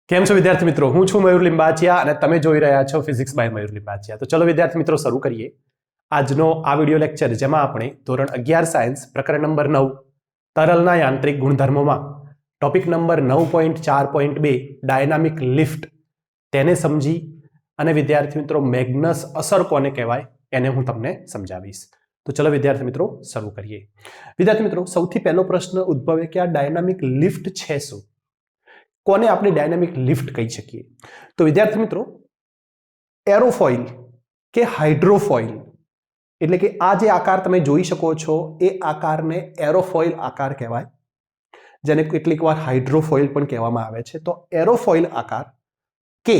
કેમ છો વિદ્યાર્થી મિત્રો? હું છું મયુર લિંબાચિયા અને તમે જોઈ રહ્યા છો ફિઝિક્સ બાય મયુર લિંબાચિયા. તો ચલો વિદ્યાર્થી મિત્રો શરૂ કરીએ આજનો આ વિડિયો લેક્ચર, જેમાં આપણે ધોરણ 11 સાયન્સ પ્રકરણ નંબર 9 તરલના યાંત્રિક ગુણધર્મોમાં ટોપિક નંબર 9.4.2 ડાયનામિક લિફ્ટ તેને સમજી અને વિદ્યાર્થી મિત્રો મેગ્નસ અસર કોને કહેવાય એને હું તમને સમજાવીશ. તો ચલો વિદ્યાર્થી મિત્રો શરૂ કરીએ. વિદ્યાર્થી મિત્રો, સૌથી પહેલો પ્રશ્ન ઉદ્ભવે કે આ ડાયનામિક લિફ્ટ છે શું? કોને આપણે ડાયનામિક લિફ્ટ કહી શકીએ? તો વિદ્યાર્થી મિત્રો, એરોફોઇલ કે હાઇડ્રોફોઇલ એટલે કે આ જે આકાર તમે જોઈ શકો છો એ આકારને એરોફોઇલ આકાર કહેવાય, જેને કેટલીક વાર હાઇડ્રોફોઇલ પણ કહેવામાં આવે છે. તો એરોફોઇલ આકાર કે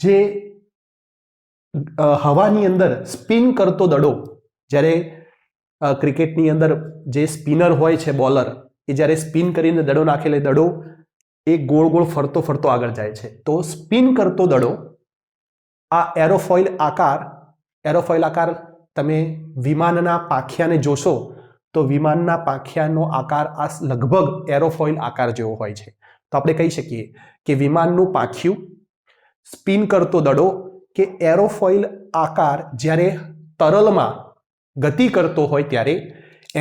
જે હવાની અંદર સ્પિન કરતો દડો, જ્યારે ક્રિકેટની અંદર જે સ્પિનર હોય છે બોલર, એ જ્યારે સ્પિન કરીને દડો નાખે એટલે દડો એ ગોળ ગોળ ફરતો ફરતો આગળ જાય છે. તો સ્પિન કરતો દડો આ એરોફોઇલ આકાર તમે વિમાનના પાંખિયાને જોશો તો વિમાનના પાંખિયાનો આકાર આ લગભગ એરોફોઇલ આકાર જેવો હોય છે. તો આપણે કહી શકીએ કે વિમાનનું પાંખિયું, સ્પિન કરતો દડો કે એરોફોઇલ આકાર જ્યારે તરલમાં ગતિ કરતો હોય ત્યારે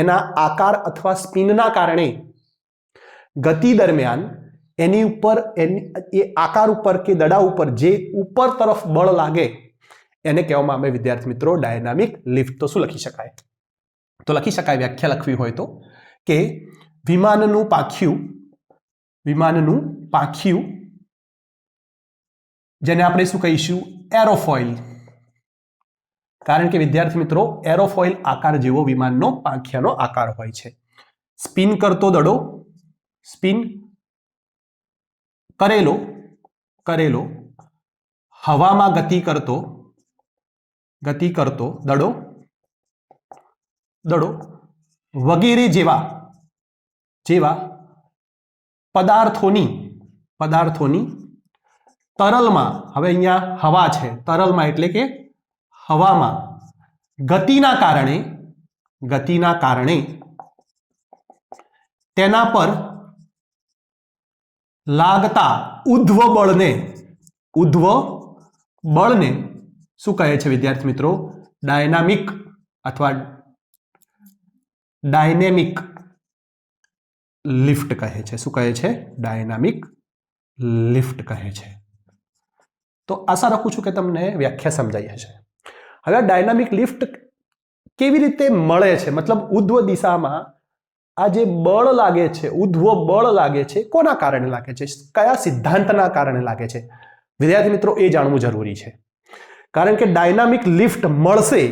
એના આકાર અથવા સ્પિનના કારણે ગતિ દરમિયાન એની ઉપર એ આકાર ઉપર કે દડા ઉપર જે ઉપર તરફ બળ લાગે એને કહેવામાં આવે વિદ્યાર્થી મિત્રો ડાયનામિક લિફ્ટ. તો શું લખી શકાય? તો લખી શકાય, વ્યાખ્યા લખવી હોય તો, કે વિમાનનું પાંખિયું જેને આપણે શું કહીશું? એરોફોઇલ. કારણ કે વિદ્યાર્થી મિત્રો એરોફોઇલ આકાર જેવો વિમાનનો પાંખિયાનો આકાર હોય છે. સ્પિન કરતો દડો, સ્પિન કરેલો હવામાં ગતિ કરતો દડો વગેરે જેવા પદાર્થોની તરલમાં, હવે અહીંયા હવા છે, તરલમાં એટલે કે હવામાં ગતિના કારણે તેના પર લાગતા ઉધ્વ બળને શું કહે છે વિદ્યાર્થી મિત્રો? ડાયનામિક અથવા ડાયનેમિક લિફ્ટ કહે છે. શું કહે છે? ડાયનામિક લિફ્ટ કહે છે. તો આશા રાખું છું કે તમને વ્યાખ્યા સમજાઈ હશે. હવે ડાયનામિક લિફ્ટ કેવી રીતે મળે છે? મતલબ ઉધ્વ દિશામાં આ જે બળ લાગે છે, ઉધ્વ બળ લાગે છે, કોના કારણે લાગે છે? કયા સિદ્ધાંતના કારણે લાગે છે? વિદ્યાર્થી મિત્રો એ જાણવું જરૂરી છે. કારણ કે ડાયનામિક લિફ્ટ મળશે,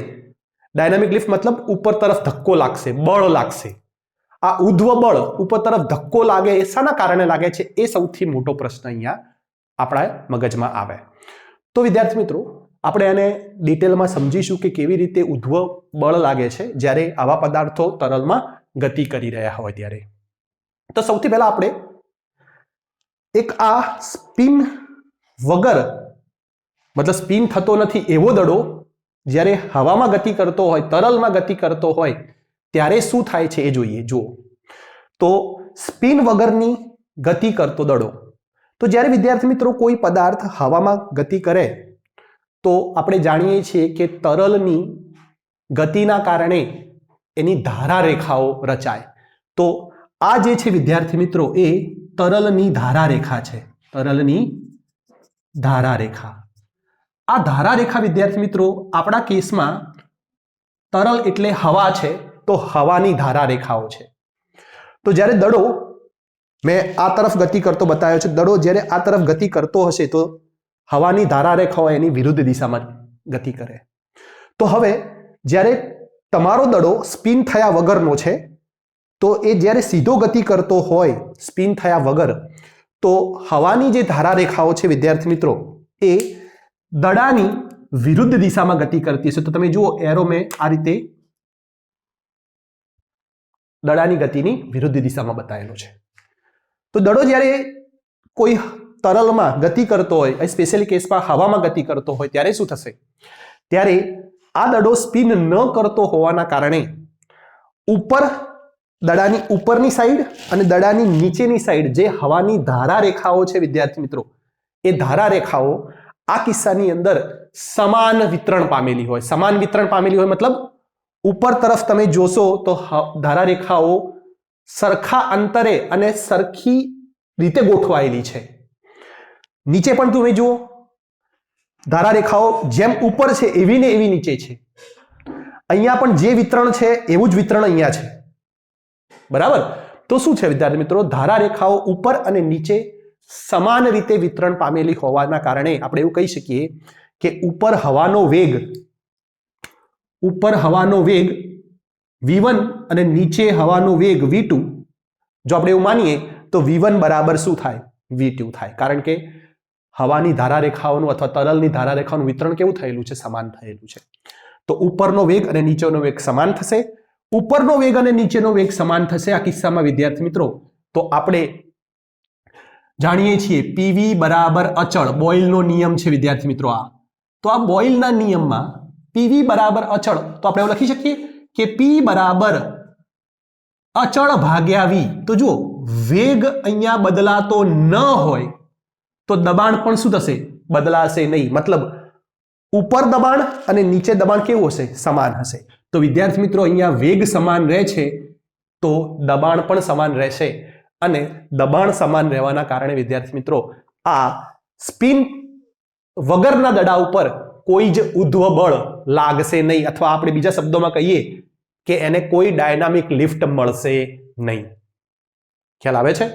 ડાયનામિક લિફ્ટ મતલબ ઉપર તરફ ધક્કો લાગશે, બળ લાગશે. આ ઉધ્વ બળ ઉપર તરફ ધક્કો લાગે એ શાના કારણે લાગે છે? એ સૌથી મોટો પ્રશ્ન અહીંયા આપણા મગજમાં આવે. તો વિદ્યાર્થી મિત્રો આપણે આને ડિટેલમાં સમજીશું કે કેવી રીતે ઉધ્વ બળ લાગે છે જ્યારે આવા પદાર્થો તરલમાં ગતિ કરી રહ્યા હોય ત્યારે. તો સૌથી પહેલા આપણે એક આ સ્પિન વગર, મતલબ સ્પિન થતો નથી એવો દડો જ્યારે હવામાં ગતિ કરતો હોય, તરલમાં ગતિ કરતો હોય ત્યારે શું થાય છે એ જોઈએ. જુઓ, તો સ્પિન વગરની ગતિ કરતો દડો, તો જ્યારે વિદ્યાર્થી મિત્રો કોઈ પદાર્થ હવામાં ગતિ કરે તો આપણે જાણીએ છીએ કે તરલની ગતિના કારણે એની ધારા રેખાઓ રચાય. તો આ જે છે વિદ્યાર્થી મિત્રો એ તરલની ધારા રેખા છે. તરલની ધારા રેખા. આ ધારા રેખા વિદ્યાર્થી મિત્રો આપણા કેસમાં તરલ એટલે હવા છે, તો હવાની ધારા રેખાઓ છે. તો જ્યારે દડો, મેં આ તરફ ગતિ કરતો બતાવ્યો છે, દડો જ્યારે આ તરફ ગતિ કરતો હશે તો હવાની ધારા રેખાઓ એની વિરુદ્ધ દિશામાં ગતિ કરે. તો હવે જ્યારે તમારો દડો સ્પિન થયા વગરનો છે તો એ જ્યારે સીધો ગતિ કરતો હોય સ્પિન થયા વગર, તો હવાની જે ધારા રેખાઓ છે વિદ્યાર્થી મિત્રો એ દડાની વિરુદ્ધ દિશામાં ગતિ કરતી હશે. તો તમે જુઓ, એરો મેં આ રીતે દડાની ગતિની વિરુદ્ધ દિશામાં બતાવેલો છે. તો દડો જ્યારે કોઈ તરલમાં ગતિ કરતો હોય, સ્પેશિયલી કેસમાં હવામાં ગતિ કરતો હોય ત્યારે શું થશે? ત્યારે આ દડો સ્પિન ન કરતો હોવાના કારણે ઉપર દડાની ઉપરની સાઈડ અને દડાની નીચેની સાઈડ જે હવાની ધારા રેખાઓ છે વિદ્યાર્થી મિત્રો, એ ધારા રેખાઓ આ કિસ્સાની અંદર સમાન વિતરણ પામેલી હોય. સમાન વિતરણ પામેલી હોય મતલબ ઉપર તરફ તમે જોશો તો ધારા રેખાઓ સરખા અંતરે અને સરખી રીતે ગોઠવાયેલી છે. નીચે પણ તમે જુઓ, ધારા રેખાઓ જેમ ઉપર છે એવી ને એવી નીચે છે. અહીંયા પણ જે વિતરણ છે એવું જ વિતરણ અહીંયા છે. બરાબર? તો શું છે વિદ્યાર્થી મિત્રો, ધારા રેખાઓ ઉપર અને નીચે સમાન રીતે વિતરણ પામેલી હોવાના કારણે આપણે એવું કહી શકીએ કે ઉપર હવાનો વેગ v1 અને નીચે હવાનો વેગ v2, જો આપણે એવું માનીએ તો v1 બરાબર શું થાય, v2 થાય. કારણ કે હવાની ધારા રેખાઓનું અથવા તરલની ધારા રેખાઓનું વિતરણ કેવું થયેલું છે, સમાન થયેલું છે. તો ઉપરનો વેગ અને નીચેનો વેગ સમાન થશે. ઉપરનો વેગ અને નીચેનો વેગ સમાન થશે આ કિસ્સામાં વિદ્યાર્થી મિત્રો. તો આપણે જાણીએ છીએ PV બરાબર અચળ, બોયલનો નિયમ છે વિદ્યાર્થી મિત્રો આ. તો આ બોયલના નિયમમાં PV બરાબર અચળ, તો આપણે એવું લખી શકીએ કે P બરાબર અચળ ભાગ્યા V. તો જુઓ, વેગ અહીંયા બદલાતો ન હોય તો દબાણ પણ શું થશે, બદલાશે નહીં. મતલબ ઉપર દબાણ અને નીચે દબાણ કેવું હશે, સમાન હશે. તો વિદ્યાર્થી મિત્રો અહીંયા વેગ સમાન રહે છે તો દબાણ પણ સમાન રહેશે, અને દબાણ સમાન રહેવાના કારણે વિદ્યાર્થી મિત્રો આ સ્પિન વગરના દડા ઉપર કોઈ જ ઉધ્વ બળ લાગશે નહીં, અથવા આપણે બીજા શબ્દોમાં કહીએ કે એને કોઈ ડાયનામિક લિફ્ટ મળશે નહીં. ખ્યાલ આવે છે?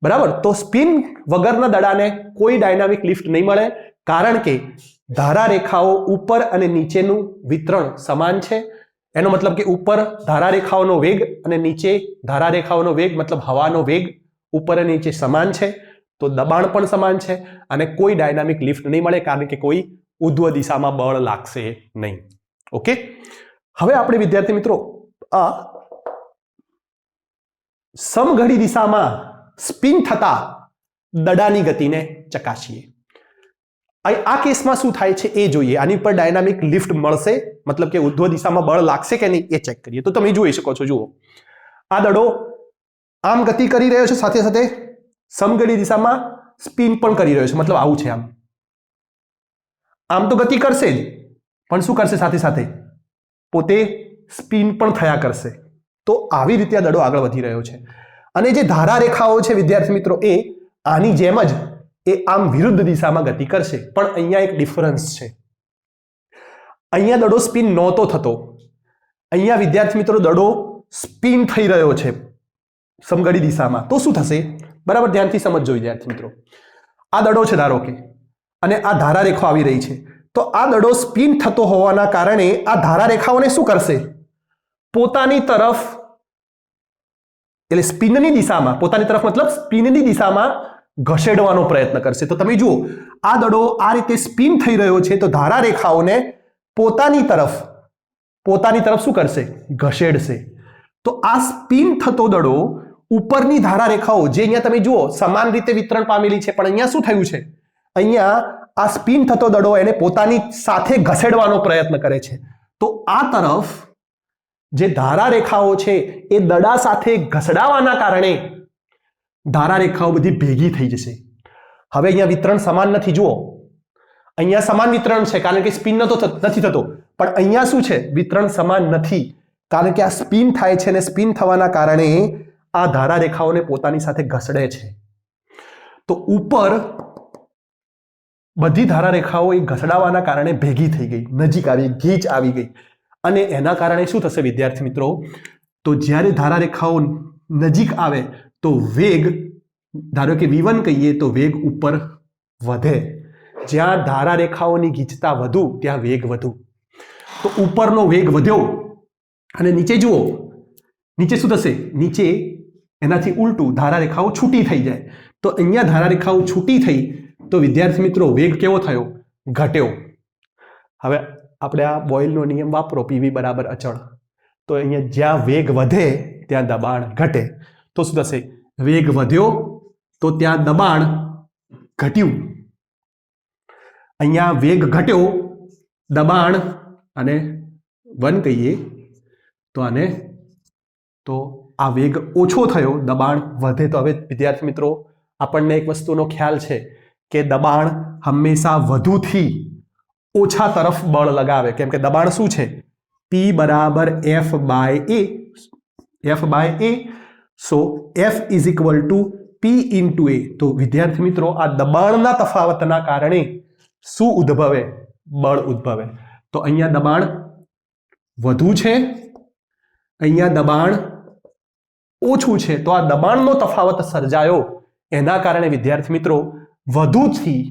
બરાબર? તો સ્પિન વગરના દડાને કોઈ ડાયનામિક લિફ્ટ નહીં મળે, કારણ કે ધારા રેખાઓ ઉપર અને નીચેનું વિતરણ સમાન છે. એનો મતલબ કે ઉપર ધારા રેખાઓનો વેગ અને નીચે ધારા રેખાઓનો વેગ મતલબ હવાનો વેગ ઉપર અને નીચે સમાન છે. તો દબાણ પણ સમાન છે અને કોઈ ડાયનામિક લિફ્ટ નહીં મળે, કારણ કે કોઈ ઉધ્વ દિશામાં બળ લાગશે નહીં. ઓકે, હવે આપણે વિદ્યાર્થી મિત્રો આ સમઘડી દિશામાં સ્પિન થતા દડાની ગતિને ચકાસીએ. આ કેસમાં શું થાય છે એ જોઈએ. આની પર ડાયનામિક લિફ્ટ મળશે, મતલબ કે ઉધ્વ દિશામાં બળ લાગશે કે નહીં એ ચેક કરીએ. તો તમે જોઈ શકો છો, જુઓ આ દડો આમ ગતિ કરી રહ્યો છે, સાથે સાથે સમઘડી દિશામાં સ્પિન પણ કરી રહ્યો છે. મતલબ આવું છે, આમ તો ગતિ કરશે જ, પણ શું કરશે, સાથે સાથે પોતે સ્પિન પણ થયા કરશે. તો આવી રીતે આ દડો આગળ વધી રહ્યો છે. અને જે ધારા રેખાઓ છે વિદ્યાર્થી મિત્રો, એ આની જેમ જ એ આમ વિરુદ્ધ દિશામાં ગતિ કરશે. પણ અહીંયા એક ડિફરન્સ છે. અહીંયા દડો સ્પિન નહોતો થતો, અહીંયા વિદ્યાર્થી મિત્રો દડો સ્પિન થઈ રહ્યો છે સમઘડી દિશામાં. તો શું થશે, બરાબર ધ્યાનથી સમજજો વિદ્યાર્થી મિત્રો. આ દડો છે ધારો કે, અને આ ધારા રેખા આવી રહી છે. તો આ દડો સ્પિન થતો હોવાના કારણે આ ધારા રેખાઓને શું કરશે, પોતાની તરફ, એટલે સ્પિનની દિશામાં, પોતાની તરફ મતલબ સ્પિનની દિશામાં ઘસેડવાનો પ્રયત્ન કરશે. તો તમે જુઓ, આ દડો આ રીતે સ્પિન થઈ રહ્યો છે, તો ધારા રેખાઓને પોતાની તરફ શું કરશે, ઘસેડશે. તો આ સ્પિન થતો દડો ઉપરની ધારા રેખાઓ જે અહીંયા તમે જુઓ સમાન રીતે વિતરણ પામેલી છે, પણ અહીંયા શું થયું છે, અહીંયા આ સ્પિન થતો દડો એને પોતાની સાથે ઘસેડવાનો પ્રયત્ન કરે છે. તો આ તરફ જે ધારા રેખાઓ છે એ દડા સાથે ઘસડાવાના કારણે ધારા રેખાઓ બધી ભેગી થઈ જશે. હવે અહીંયા વિતરણ સમાન નથી. જુઓ, અહીંયા સમાન વિતરણ છે કારણ કે સ્પિન નથી થતો, પણ અહીંયા શું છે, વિતરણ સમાન નથી, કારણ કે આ સ્પિન થાય છે અને સ્પિન થવાના કારણે આ ધારા રેખાઓને પોતાની સાથે ઘસડે છે. તો ઉપર બધી ધારા રેખાઓ એ ઘસડાવાના કારણે ભેગી થઈ ગઈ, નજીક આવી, ગીચ આવી ગઈ. અને એના કારણે શું થશે વિદ્યાર્થી મિત્રો, તો જ્યારે ધારા રેખાઓ નજીક આવે તો વેગ, ધારો કે v1 કહીએ તો વેગ ઉપર વધે. જ્યાં ધારા રેખાઓની ગીચતા વધુ ત્યાં વેગ વધુ. તો ઉપરનો વેગ વધ્યો અને નીચે જુઓ, નીચે શું થશે, નીચે એનાથી ઉલટું ધારા રેખાઓ છૂટી થઈ જાય. તો અહીંયા ધારા રેખાઓ છૂટી થઈ તો વિદ્યાર્થી મિત્રો વેગ કેવો થયો, ઘટ્યો. હવે આપણે આ બોયલનો નિયમ વાપરો, PV બરાબર અચળ. તો અહીંયા જ્યાં વેગ વધે ત્યાં દબાણ ઘટે. તો શું થશે, વેગ વધ્યો તો ત્યાં દબાણ ઘટ્યું. અહીંયા વેગ ઘટ્યો, દબાણ, અને 1 કહીએ તો આને તો આ વેગ ઓછો થયો, દબાણ વધે. તો હવે વિદ્યાર્થી મિત્રો આપણને એક વસ્તુનો ખ્યાલ છે કે દબાણ હંમેશા વધુથી ઓછા તરફ બળ લગાવે, કેમ કે દબાણ શું છે? P બરાબર F by A. So F is equal to P into A. તો વિદ્યાર્થી મિત્રો આ દબાણના તફાવતના કારણે શું ઉદ્ભવે? બળ ઉદ્ભવે. તો અહીંયા દબાણ વધુ છે, અહીંયા દબાણ ઓછું છે. તો આ દબાણનો તફાવત સર્જાયો, એના કારણે વિદ્યાર્થી મિત્રો વધુથી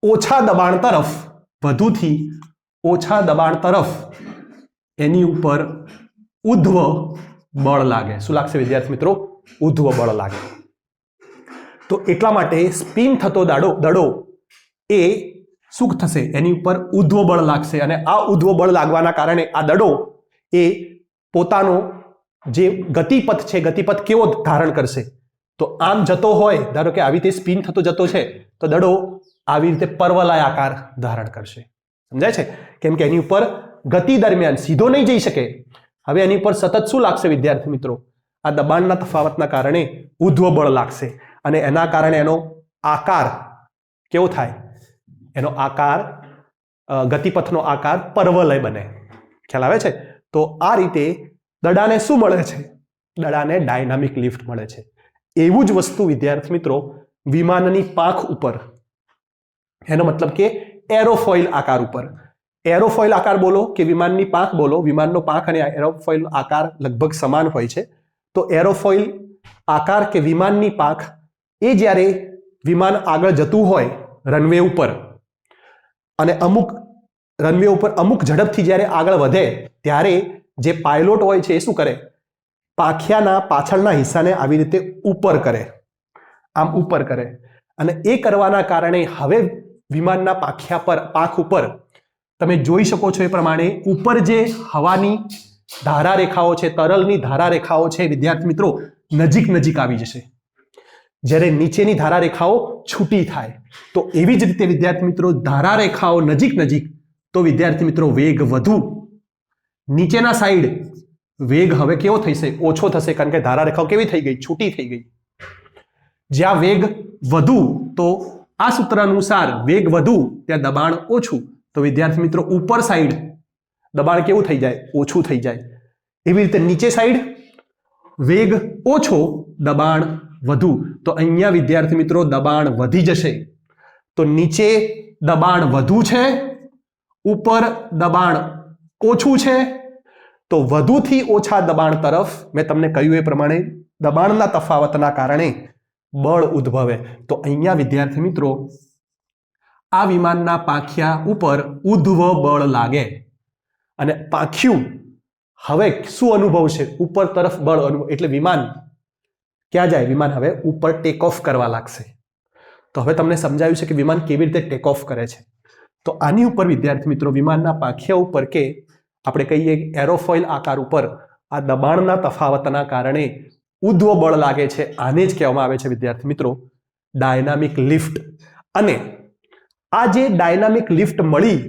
ઓછા દબાણ તરફ એની ઉપર ઉધ્વ બળ લાગે. શું લાગશે વિદ્યાર્થી મિત્રો? ઉધ્વ બળ લાગે. તો એટલા માટે સ્પિન થતો દડો એ શું થશે? એની ઉપર ઉધ્વ બળ લાગશે, અને આ ઉધ્વ બળ લાગવાના કારણે આ દડો એ પોતાનો જે ગતિપથ છે, ગતિપથ કેવો ધારણ કરશે? તો આમ જતો હોય, ધારો કે આવી રીતે સ્પિન થતો જતો છે, તો દડો આવી રીતે પરવલય આકાર ધારણ કરશે. સમજાય છે? કેમ કે એની ઉપર ગતિ દરમિયાન સીધો નહીં જઈ શકે. હવે એની ઉપર સતત શું લાગશે વિદ્યાર્થી મિત્રો? આ દબાણના તફાવતના કારણે ઉધ્વ બળ લાગશે, અને એના કારણે એનો આકાર કેવો થાય? એનો આકાર, ગતિપથનો આકાર પરવલય બને. ખ્યાલ આવે છે? તો આ રીતે દડાને શું મળે છે? દડાને ડાયનામિક લિફ્ટ મળે છે. એવું જ વસ્તુ વિદ્યાર્થી મિત્રો વિમાનની પાંખ ઉપર, એનો મતલબ કે એરોફોઇલ આકાર ઉપર. એરોફોઇલ આકાર બોલો કે વિમાનની પાંખ બોલો, વિમાનનો પાંખ અને એરોફોઇલ આકાર લગભગ સમાન હોય છે. તો એરોફોઇલ આકાર કે વિમાનની પાંખ એ જ્યારે વિમાન આગળ જતું હોય રનવે ઉપર, અને રનવે ઉપર અમુક ઝડપથી જ્યારે આગળ વધે, ત્યારે જે પાયલોટ હોય છે એ શું કરે? પાંખિયાના પાછળના હિસ્સાને આવી રીતે ઉપર કરે, આમ ઉપર કરે. અને એ કરવાના કારણે હવે વિમાનના પાંખ ઉપર તમે જોઈ શકો છો એ પ્રમાણે ઉપર જે હવાની ધારા રેખાઓ છે, તરલની ધારા રેખાઓ છે વિદ્યાર્થી મિત્રો નજીક આવી જશે, જ્યારે નીચેની ધારા રેખાઓ છૂટી થાય. તો એવી જ રીતે વિદ્યાર્થી મિત્રો ધારા રેખાઓ નજીક, તો વિદ્યાર્થી મિત્રો વેગ વધુ, નીચેના સાઈડ વેગ હવે કેવો થશે? ઓછો થશે, કારણ કે ધારા રેખાઓ કેવી થઈ ગઈ? છૂટી થઈ ગઈ. જ્યાં વેગ વધુ, તો આ સૂત્ર અનુસાર વેગ વધુ ત્યાં દબાણ ઓછું. તો વિદ્યાર્થી મિત્રો ઉપર સાઈડ દબાણ કેવું થઈ જાય? ઓછું થઈ જાય. એવી રીતે નીચે સાઈડ વેગ ઓછો, દબાણ વધુ. તો અહીંયા વિદ્યાર્થી મિત્રો દબાણ વધી જશે. તો નીચે દબાણ વધુ છે, ઉપર દબાણ ઓછું છે. તો વધુથી ઓછા દબાણ તરફ મેં તમને કહ્યું એ પ્રમાણે દબાણના તફાવતના કારણે બળ ઉદ્ભવે. તો અહીંયા વિદ્યાર્થી મિત્રો આ વિમાનના પાંખિયા ઉપર ઉધ્વ બળ લાગે, અને પાંખિયું હવે શું અનુભવશે? ઉપર તરફ બળ અનુભવ. એટલે વિમાન ક્યાં જાય? વિમાન હવે ઉપર ટેક ઓફ કરવા લાગશે. તો હવે તમને સમજાયું છે કે વિમાન કેવી રીતે ટેક ઓફ કરે છે. તો આની ઉપર વિદ્યાર્થી મિત્રો વિમાનના પાંખિયા ઉપર કે આપણે કહીએ એરોફોઇલ આકાર ઉપર આ દબાણના તફાવતના કારણે ઉધ્વ બળ લાગે છે. આને જ કહેવામાં આવે છે વિદ્યાર્થી મિત્રો ડાયનામિક લિફ્ટ. અને આ જે ડાયનામિક લિફ્ટ મળી,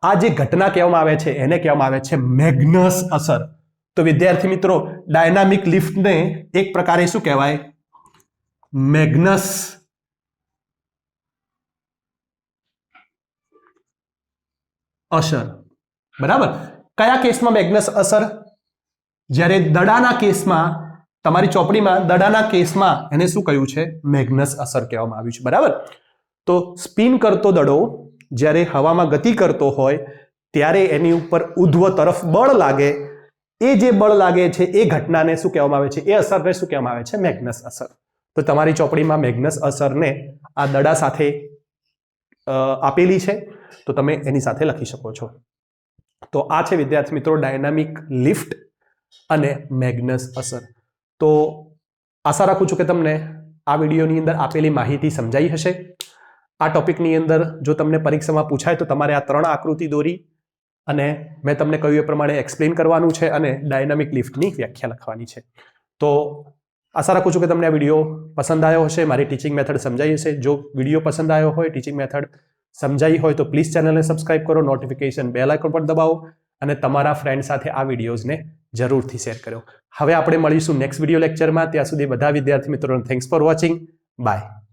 આ જે ઘટના કહેવામાં આવે છે એને કહેવામાં આવે છે મેગ્નસ અસર. તો વિદ્યાર્થી મિત્રો ડાયનામિક લિફ્ટને એક પ્રકારે શું કહેવાય? મેગ્નસ અસર. બરાબર? કયા કેસમાં મેગ્નસ અસર? જ્યારે દડાના કેસમાં, તમારી ચોપડીમાં દડાના કેસમાં એને શું કહ્યું છે? મેગ્નસ અસર કહેવામાં આવ્યું છે. બરાબર? તો સ્પિન કરતો દડો જ્યારે હવામાં ગતિ કરતો હોય ત્યારે એની ઉપર ઉધ્વ તરફ બળ લાગે. એ જે બળ લાગે છે એ ઘટનાને શું કહેવામાં આવે છે? એ અસરને શું કહેવામાં આવે છે? મેગ્નસ અસર. તો તમારી ચોપડીમાં મેગ્નસ અસરને આ દડા સાથે આપેલી છે, તો તમે એની સાથે લખી શકો છો. તો આ છે વિદ્યાર્થી મિત્રો ડાયનામિક લિફ્ટ અને મેગ્નસ અસર. તો આશા રાખું છું કે તમને આ વિડીયોની અંદર આપેલી માહિતી સમજાઈ હશે. આ ટોપિકની અંદર જો તમને પરીક્ષામાં પૂછાય તો તમારે આ 3 આકૃતિ દોરી અને મેં તમને કહ્યું એ પ્રમાણે એક્સપ્લેન કરવાનું છે અને ડાયનામિક લિફ્ટની વ્યાખ્યા લખવાની છે. તો આશા રાખું છું કે તમને આ વિડીયો પસંદ આવ્યો હશે, મારી ટીચિંગ મેથડ સમજાઈ હશે. જો વિડીયો પસંદ આવ્યો હોય, ટીચિંગ મેથડ સમજાઈ હોય તો પ્લીઝ ચેનલને સબસ્ક્રાઇબ કરો, નોટિફિકેશન બેલ આઇકોન પર દબાવો અને તમારા ફ્રેન્ડ સાથે આ વિડીયોઝને જરૂરથી શેર કર્યો. હવે આપણે મળીશું નેક્સ્ટ વિડીયો લેક્ચરમાં. ત્યાં સુધી બધા વિદ્યાર્થી મિત્રોને થેન્ક્સ ફોર વોચિંગ. બાય.